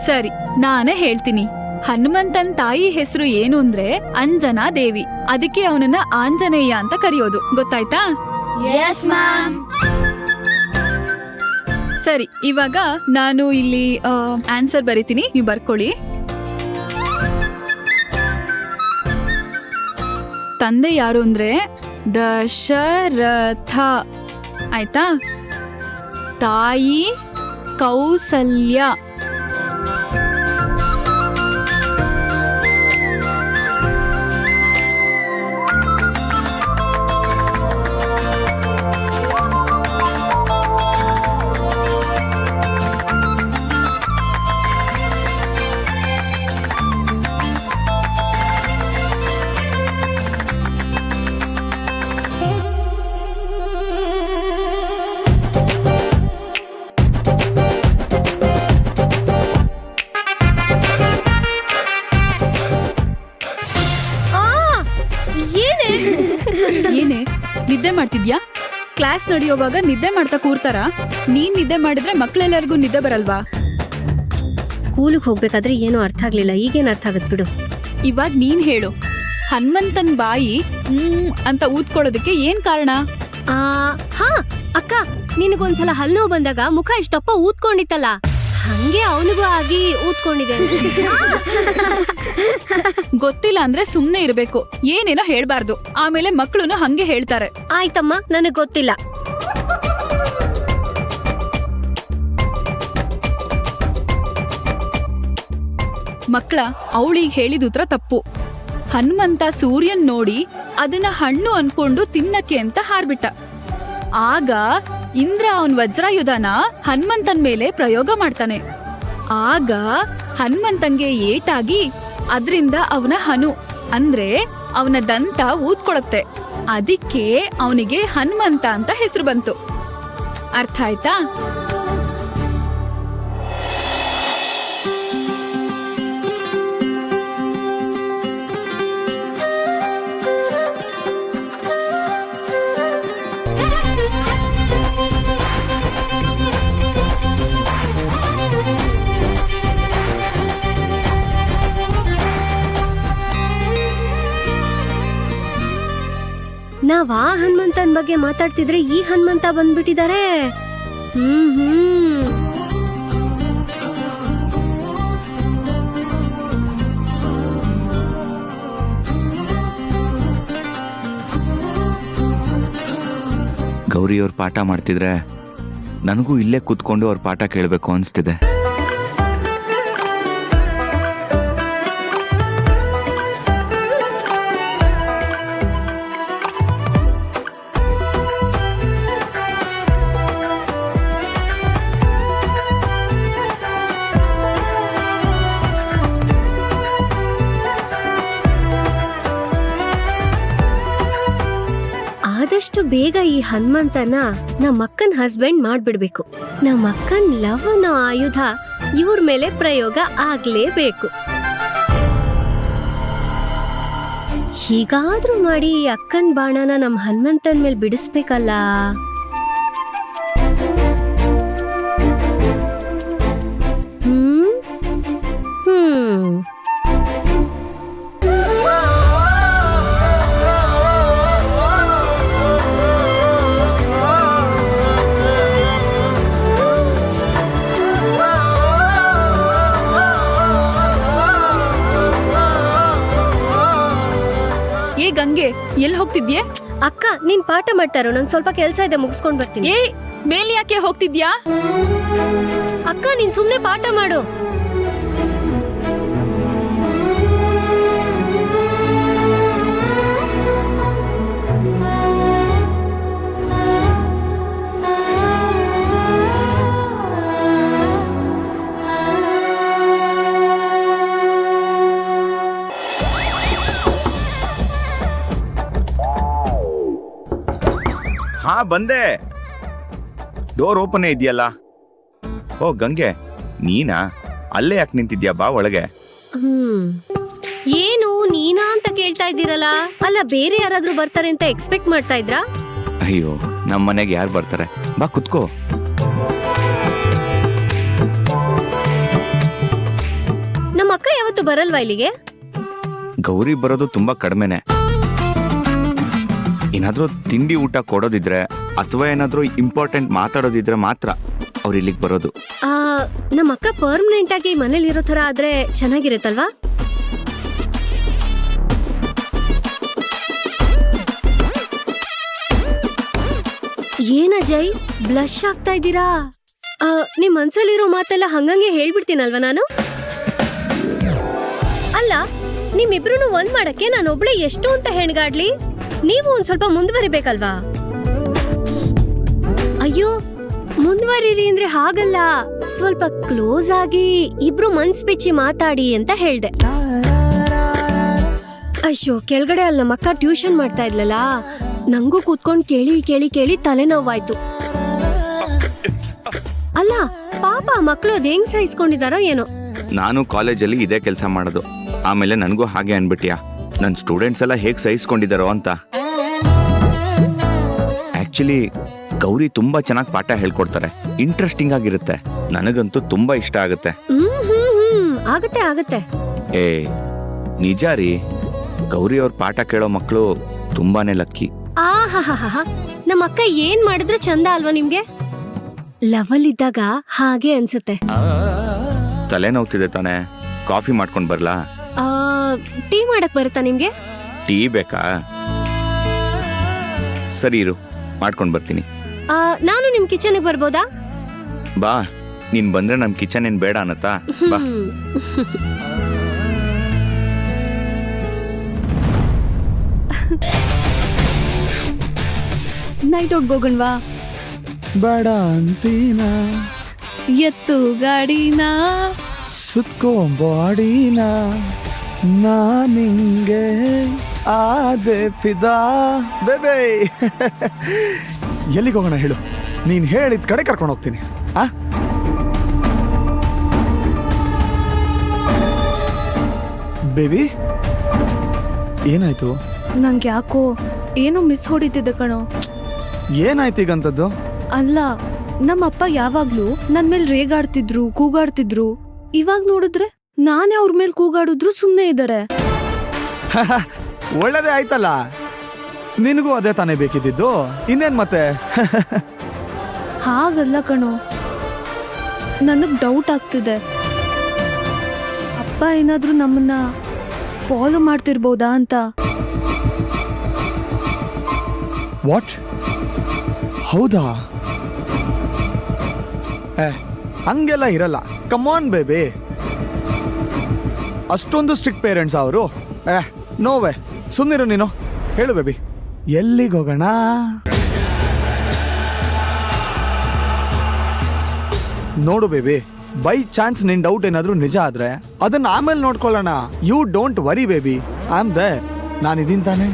ಸರಿ, ನಾನೇ ಹೇಳ್ತೀನಿ. ಹನುಮಂತನ್ ತಾಯಿ ಹೆಸರು ಏನು ಅಂದ್ರೆ ಅಂಜನಾ ದೇವಿ. ಅದಕ್ಕೆ ಅವನನ್ನ ಆಂಜನೇಯ ಅಂತ ಕರೆಯೋದು. ಗೊತ್ತಾಯ್ತಾ? Yes, ma'am. ಸರಿ, ಇವಾಗ ನಾನು ಇಲ್ಲಿ ಆನ್ಸರ್ ಬರೀತೀನಿ, ನೀವು ಬರ್ಕೊಳ್ಳಿ. ತಂದೆ ಯಾರು ಅಂದ್ರೆ ದಶರಥ. ಆಯ್ತಾ? ತಾಯಿ ಕೌಸಲ್ಯ. ಏನೇ ನಿದ್ದೆ ಮಾಡ್ತಿದ್ಯಾ? ಕ್ಲಾಸ್ ನಡೆಯುವಾಗ ನಿದ್ದೆ ಮಾಡ್ತಾ ಕೂರ್ತಾರ? ನೀನ್ ನಿದ್ದೆ ಮಾಡಿದ್ರೆ ಮಕ್ಳೆಲ್ಲರಿಗೂ ನಿದ್ದೆ ಬರಲ್ವಾ? ಸ್ಕೂಲಿಗೆ ಹೋಗ್ಬೇಕಾದ್ರೆ ಏನೋ ಅರ್ಥ ಆಗ್ಲಿಲ್ಲ, ಈಗೇನ್ ಅರ್ಥ ಆಗತ್ ಬಿಡು. ಇವಾಗ ನೀನ್ ಹೇಳು, ಹನುಮಂತನ್ ಬಾಯಿ ಅಂತ ಊದ್ಕೊಳ್ಳೋದಕ್ಕೆ ಏನ್ ಕಾರಣ? ಹಾ ಅಕ್ಕ, ನಿನಗೊಂದ್ಸಲ ಹಲ್ಲು ನೋವು ಬಂದಾಗ ಮುಖ ಇಷ್ಟಪ್ಪ ಊದ್ಕೊಂಡಿತ್ತಲ್ಲ, ಹಂಗೆ ಅವನಿಗೂ ಆಗಿ ಊದ್ಕೊಂಡಿದೆ. ಗೊತ್ತಿಲ್ಲ ಅಂದ್ರೆ ಸುಮ್ನೆ ಇರ್ಬೇಕು, ಏನೇನೋ ಹೇಳ್ಬಾರ್ದು. ಆಮೇಲೆ ಮಕ್ಳುನು ಹಂಗೆ ಹೇಳ್ತಾರೆ. ಆಯ್ತಮ್ಮ, ನನಗ್ ಗೊತ್ತಿಲ್ಲ. ಮಕ್ಳ, ಅವಳಿಗೆ ಹೇಳಿದ ಉತ್ತರ ತಪ್ಪು. ಹನುಮಂತ ಸೂರ್ಯನ್ ನೋಡಿ ಅದನ್ನ ಹಣ್ಣು ಅನ್ಕೊಂಡು ತಿನ್ನಕ್ಕೆ ಅಂತ ಹಾರ್ಬಿಟ್ಟ. ಆಗ ಇಂದ್ರ ಅವನ್ ವಜ್ರಾಯುಧನ ಹನುಮಂತನ್ ಮೇಲೆ ಪ್ರಯೋಗ ಮಾಡ್ತಾನೆ. ಆಗ ಹನುಮಂತಂಗೆ ಏಟಾಗಿ ಅದ್ರಿಂದ ಅವನ ಹನು ಅಂದ್ರೆ ಅವನ ದಂತ ಊದ್ಕೊಳತ್ತೆ. ಅದಕ್ಕೆ ಅವನಿಗೆ ಹನುಮಂತ ಅಂತ ಹೆಸರು ಬಂತು. ಅರ್ಥ ಆಯ್ತಾ? ನಾವ್ ಆ ಹನುಮಂತನ್ ಬಗ್ಗೆ ಮಾತಾಡ್ತಿದ್ರೆ ಈ ಹನುಮಂತ ಬಂದ್ಬಿಟ್ಟಿದ್ದಾರೆ. ಗೌರಿಯವ್ರ ಪಾಠ ಮಾಡ್ತಿದ್ರೆ ನನಗೂ ಇಲ್ಲೇ ಕೂತ್ಕೊಂಡು ಅವ್ರ ಪಾಠ ಕೇಳಬೇಕು ಅನ್ಸ್ತಿದೆ. ಆದಷ್ಟು ಬೇಗ ಈ ಹನುಮಂತನ ನಮ್ಮಕ್ಕನ್ ಹಸ್ಬೆಂಡ್ ಮಾಡ್ಬಿಡ್ಬೇಕು. ನಮ್ಮಕ್ಕನ್ ಲವ್ ಅನ್ನೋ ಆಯುಧ ಇವ್ರ ಮೇಲೆ ಪ್ರಯೋಗ ಆಗ್ಲೇಬೇಕು. ಹೀಗಾದ್ರೂ ಮಾಡಿ ಈ ಅಕ್ಕನ್ ಬಾಣನ ನಮ್ ಹನುಮಂತನ್ ಮೇಲೆ ಬಿಡಿಸ್ಬೇಕಲ್ಲ. ಗಂಗೆ, ಎಲ್ಲಿ ಹೋಗ್ತಿದ್ಯೆ? ಅಕ್ಕ, ನೀನ್ ಪಾಠ ಮಾಡ್ತಾರೋ, ನಂಗೆ ಸ್ವಲ್ಪ ಕೆಲ್ಸ ಇದೆ, ಮುಗಿಸ್ಕೊಂಡ್ ಬರ್ತೀನಿ. ಮೇಲ್ ಯಾಕೆ ಹೋಗ್ತಿದ್ಯಾ? ಅಕ್ಕ, ನೀನ್ ಸುಮ್ನೆ ಪಾಠ ಮಾಡು. ಹಾ, ಬಂದೆ. ಡೋರ್ ಓಪನ್ ಇದೆಯಲ್ಲ. ಓ ಗಂಗೆ, ನೀನಾ? ಅಲ್ಲೇ ಯಾಕೆ ನಿಂತಿದ್ಯಾ? ಬಾ ಒಳಗೆ. ಏನು ನೀನಾ ಅಂತ ಕೇಳ್ತಾ ಇದ್ದೀರಲ್ಲ? ಅಲ್ಲ, ಬೇರೆ ಯಾರಾದ್ರೂ ಬರ್ತಾರೆ ಅಂತ ಎಕ್ಸ್ಪೆಕ್ಟ್ ಮಾಡ್ತಾ ಇದ್ರಾ? ಅಯ್ಯೋ, ನಮ್ಮ ಮನೆಗೆ ಯಾರು ಬರ್ತಾರೆ? ಬಾ ಕುತ್ಕೋ. ಯಾವತ್ತು ಬರಲ್ವಾ ಇಲ್ಲಿಗೆ? ಗೌರಿ ಬರೋದು ತುಂಬಾ ಕಡಿಮೆನೆ. ಏನಾದ್ರೂ ತಿಂಡಿ ಊಟ ಕೊಡೋದಿದ್ರೆ ಅಥವಾ ಏನಾದ್ರೂ ಇಂಪಾರ್ಟೆಂಟ್ ಮಾತಾಡೋದಿದ್ರೆ ಮಾತ್ರ ಅವ್ರು ಇಲ್ಲಿಗೆ ಬರೋದು. ನಮ್ಮ ಅಕ್ಕ ಪರ್ಮನೆಂಟ್ ಆಗಿ ಮನೇಲಿ ಇರೋ ತರ ಆದ್ರೆ ಚೆನ್ನಾಗಿರುತ್ತಲ್ವಾ? ಏನ ಜೈ, ಬ್ಲಶ್ ಆಗ್ತಾ ಇದ್ದೀರಾ? ನಿಮ್ ಮನ್ಸಲ್ಲಿರೋ ಮಾತೆಲ್ಲ ಹಂಗಂಗೆ ಹೇಳ್ಬಿಡ್ತೀನಲ್ವಾ ನಾನು? ಅಲ್ಲ, ನಿಮ್ಮಿಬ್ರು ಒಂದ್ ಮಾಡಕ್ಕೆ ನಾನೊಬ್ಳೆ ಎಷ್ಟು ಅಂತ ಹೆಣ್ಗಾಡ್ಲಿ? ನೀವು ಒಂದ್ ಸ್ವಲ್ಪ ಮುಂದುವರಿಬೇಕಲ್ವಾ? ಅಯ್ಯೋ, ಮುಂದುವರಿರಿ ಅಂದ್ರೆ ಹಾಗಲ್ಲ, ಸ್ವಲ್ಪ ಕ್ಲೋಸ್ ಆಗಿ ಇಬ್ರು ಮನ್ಸ್ ಬಿಚ್ಚಿ ಮಾತಾಡಿ ಅಂತ ಹೇಳ್ದೆ. ಅಯ್ಯೋ, ಕೆಳಗಡೆ ಅಲ್ಲಿ ನಮ್ಮ ಅಕ್ಕ ಟ್ಯೂಷನ್ ಮಾಡ್ತಾ ಇದ್ಲಲ್ಲ, ನಂಗೂ ಕೂತ್ಕೊಂಡ್ ಕೇಳಿ ಕೇಳಿ ಕೇಳಿ ತಲೆನೋವಾಯ್ತು. ಅಲ್ಲ ಪಾಪ ಮಕ್ಳು ಅದ್ ಹೆಂಗ್ ಸಹಿಸ್ಕೊಂಡಿದಾರೋ ಏನೋ. ನಾನು ಕಾಲೇಜಲ್ಲಿ ಇದೇ ಕೆಲಸ ಮಾಡೋದು. ಆಮೇಲೆ ನನಗೂ ಹಾಗೆ ಅನ್ಬಿಟ್ಯಾ, ನನ್ನ ಸ್ಟೂಡೆಂಟ್ಸ್ ಎಲ್ಲ ಹೇಗೆ ಸಹಿಸ್ಕೊಂಡಿದಾರೋ ಅಂತ. ಆಕ್ಚುಲಿ ಗೌರಿ ತುಂಬಾ ಚೆನ್ನಾಗಿ ಪಾಠ ಹೇಳ್ಕೊಡ್ತಾರೆ, ಇಂಟ್ರೆಸ್ಟಿಂಗ್ ಆಗಿರುತ್ತೆ. ನನಗಂತೂ ತುಂಬಾ ಇಷ್ಟ ಆಗುತ್ತೆ. ಆಗತ್ತೆ ಆಗತ್ತೆ. ಏ ನಿಜ ರೀ, ಗೌರಿ ಅವ್ರ ಪಾಠ ಕೇಳೋ ಮಕ್ಕಳು ತುಂಬಾನೇ ಲಕ್ಕಿ. ಆಹಾ, ನಮ್ಮ ಅಕ್ಕ ಏನ್ ಮಾಡಿದ್ರು ಚಂದ ಅಲ್ವಾ ನಿಮ್ಗೆ? ಲವಲ್ ಇದ್ದಾಗ ಹಾಗೆ ಅನ್ಸುತ್ತೆ. ತಲೆ ನೋವ್ತಿದೆ ತಾನೆ, ಕಾಫಿ ಮಾಡ್ಕೊಂಡ್ ಬರ್ಲಾ? ಟೀ ಮಾಡಕ್ ಬರುತ್ತಾ ನಿಮ್ಗೆ? ಟೀ ಬೇಕಾ? ಸರಿ ಇರು, ಮಾಡ್ಕೊಂಡ್ ಬರ್ತೀನಿ. ನಾನು ನಿಮ್ ಕಿಚನ್ಗೆ ಬರ್ಬೋದಾ? ಬಾ, ನೀನ್ ಬಂದ್ರೆ ನಮ್ ಕಿಚನ್ ಏನ್ ಬೇಡ ಅನ್ನತ್ತಾ? ಬಾ. ನೈಟ್ ಔಟ್ ಹೋಗಣ್ವಾ? ಬೇಡ ಅಂತೀನ, ಎತ್ತು ಗಾಡಿನ ಸುತ್ಕೋ ಬಾಡಿನ, ನಾನಿಂಗೆ ಆದೆ ಫಿದಾ. ಬೇಬೇ ಎಲ್ಲಿಗೆ ಹೋಗೋಣ ಹೇಳು? ನೀನ್ ಹೇಳಿದ ಕಡೆ ಕರ್ಕೊಂಡು ಹೋಗ್ತೀನಿ. ಬೇಬಿ ಏನಾಯ್ತು? ನಂಗೆ ಯಾಕೋ ಏನೋ ಮಿಸ್ ಹೊಡಿತಿದ್ದೆ ಕಣೋ. ಏನಾಯ್ತು ಈಗಂತದ್ದು? ಅಲ್ಲ, ನಮ್ಮಪ್ಪ ಯಾವಾಗ್ಲೂ ನನ್ ಮೇಲ್ ರೇಗಾಡ್ತಿದ್ರು, ಕೂಗಾಡ್ತಿದ್ರು. ಇವಾಗ ನೋಡಿದ್ರೆ ನಾನೇ ಅವ್ರ ಮೇಲ್ ಕೂಗಾಡಿದ್ರು ಸುಮ್ನೆ ಇದ್ದಾರೆ. ಒಳ್ಳೇದೇ ಆಯ್ತಲ್ಲ, ನಿನಗೂ ಅದೇ ತಾನೇ ಬೇಕಿದ್ದು. ಇನ್ನೇನ್ ಮತ್ತೆ? ಹಾಗಲ್ಲ ಕಣೋ, ನನಗ್ ಡೌಟ್ ಆಗ್ತಿದೆ. ಅಪ್ಪ ಏನಾದ್ರೂ ನಮ್ಮನ್ನ ಫಾಲೋ ಮಾಡ್ತಿರ್ಬೋದಾ ಅಂತ. ವಾಟ್? ಹೌದಾ? ಹಂಗೆಲ್ಲ ಇರಲ್ಲ. ಕಮಾನ್ ಬೇಬಿ, ಅಷ್ಟೊಂದು ಸ್ಟ್ರಿಕ್ಟ್ ಪೇರೆಂಟ್ಸ್ ಅವರು? ನೋವೇ, ಸುಮ್ಮನಿರು ನೀನು. ಹೇಳು ಬೇಬಿ, ಎಲ್ಲಿಗೆ ಹೋಗೋಣ? ನೋಡು ಬೇಬಿ, ಬೈ ಚಾನ್ಸ್ ನಿನ್ ಡೌಟ್ ಏನಾದ್ರೂ ನಿಜ ಆದ್ರೆ ಅದನ್ನ ಆಮೇಲೆ ನೋಡ್ಕೊಳ್ಳೋಣ. You don't worry baby, I am there. ನಾನಿದ್ದೀನಿ ತಾನೆ.